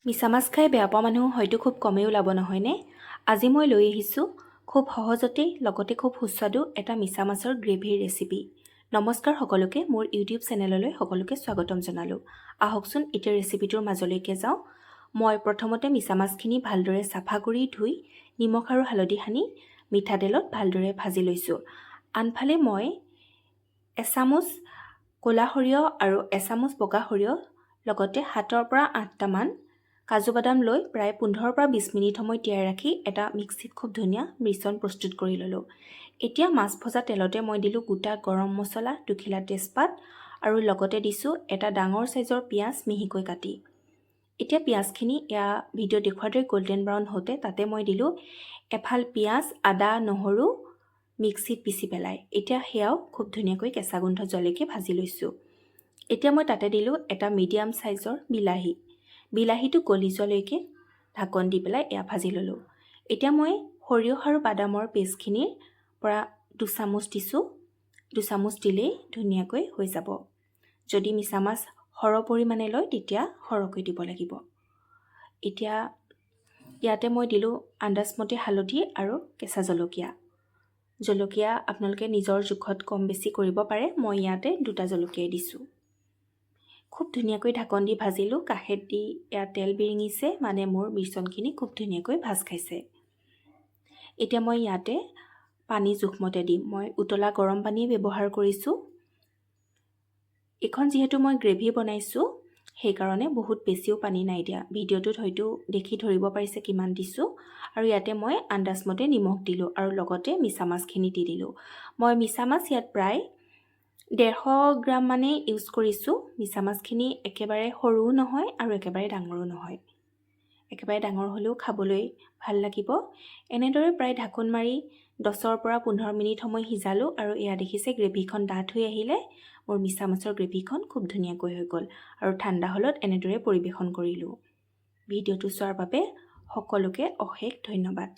মিছা মাছ খাই বেয়া পোৱা মানুহ হয়তো খুব কমেই ওলাব নহয়নে? আজি মই লৈ আহিছোঁ খুব সহজতেই লগতে খুব সুস্বাদু এটা মিছা মাছৰ গ্ৰেভিৰ ৰেচিপি। নমস্কাৰ সকলোকে, মোৰ ইউটিউব চেনেললৈ সকলোকে স্বাগতম জনালোঁ। আহকচোন এতিয়া ৰেচিপিটোৰ মাজলৈকে যাওঁ। মই প্ৰথমতে মিছা মাছখিনি ভালদৰে চাফা কৰি ধুই নিমখ আৰু হালধি সানি মিঠাতেলত ভালদৰে ভাজি লৈছোঁ। আনফালে মই এচামুচ ক'লা সৰিয়হ আৰু এচামুচ বগা সৰিয়হ লগতে 7ৰ পৰা 8টামান কাজু বাদাম লৈ প্ৰায় 15ৰ পৰা 20 মিনিট সময় তিয়াই ৰাখি এটা মিক্সিত খুব ধুনীয়া মিশ্ৰণ প্ৰস্তুত কৰি ল'লোঁ। এতিয়া মাছ ভজা তেলতে মই দিলোঁ গোটা গৰম মছলা, দুখিলা তেজপাত আৰু লগতে দিছোঁ এটা ডাঙৰ সাইজৰ পিঁয়াজ মিহিকৈ কাটি। এতিয়া পিঁয়াজখিনি ভিডিঅ' দেখুৱাৰ দৰে গোল্ডেন ব্ৰাউন হওঁতে তাতে মই দিলোঁ এফাল পিঁয়াজ, আদা, নহৰু মিক্সিত পিচি পেলাই। এতিয়া সেয়াও খুব ধুনীয়াকৈ কেঁচা গোন্ধ যোৱালৈকে ভাজি লৈছোঁ। এতিয়া মই তাতে দিলোঁ এটা মিডিয়াম সাইজৰ বিলাহী। বিলাহীটো গলি যোৱালৈকে ঢাকন দি পেলাই ভাজি ল'লোঁ। এতিয়া মই সৰিয়হ আৰু বাদামৰ পেষ্টখিনিৰ পৰা 2 চামুচ দিছোঁ। 2 চামুচ দিলেই ধুনীয়াকৈ হৈ যাব। যদি মিছা মাছ সৰহ পৰিমাণে লয় তেতিয়া সৰহকৈ দিব লাগিব। এতিয়া ইয়াতে মই দিলোঁ আন্দাজমতে হালধি আৰু কেঁচা জলকীয়া। জলকীয়া আপোনালোকে নিজৰ জোখত কম বেছি কৰিব পাৰে। মই ইয়াতে 2টা জলকীয়াই দিছোঁ। খুব ধুনীয়াকৈ ঢাকন দি ভাজিলোঁ। কাষেদি তেল বিৰিঙিছে, মানে মোৰ মিশ্ৰণখিনি খুব ধুনীয়াকৈ ভাজ খাইছে। এতিয়া মই ইয়াতে পানী জোখমতে দিম। মই উতলা গৰম পানী ব্যৱহাৰ কৰিছোঁ। এখন যিহেতু মই গ্ৰেভি বনাইছোঁ সেইকাৰণে বহুত বেছিও পানী নাই দিয়া। ভিডিঅ'টোত হয়তো দেখি ধৰিব পাৰিছে কিমান দিছোঁ। আৰু ইয়াতে মই আন্দাজমতে নিমখ দিলোঁ আৰু লগতে মিছা মাছখিনি দি দিলোঁ। মই মিছা মাছ ইয়াত প্ৰায় 150 গ্ৰাম মানে ইউজ কৰিছোঁ। মিছা মাছখিনি একেবাৰে সৰুও নহয় আৰু একেবাৰে ডাঙৰো নহয়। একেবাৰে ডাঙৰ হ'লেও খাবলৈ ভাল লাগিব। এনেদৰে প্ৰায় ঢাকোন মাৰি 10ৰ পৰা 15 মিনিট সময় সিজালোঁ আৰু এয়া দেখিছে গ্ৰেভিখন ডাঠ হৈ আহিলে মোৰ মিছা মাছৰ গ্ৰেভিখন খুব ধুনীয়াকৈ হৈ গ'ল আৰু ঠাণ্ডা হ'লত এনেদৰে পৰিৱেশন কৰিলোঁ। ভিডিঅ'টো চোৱাৰ বাবে সকলোকে অশেষ ধন্যবাদ।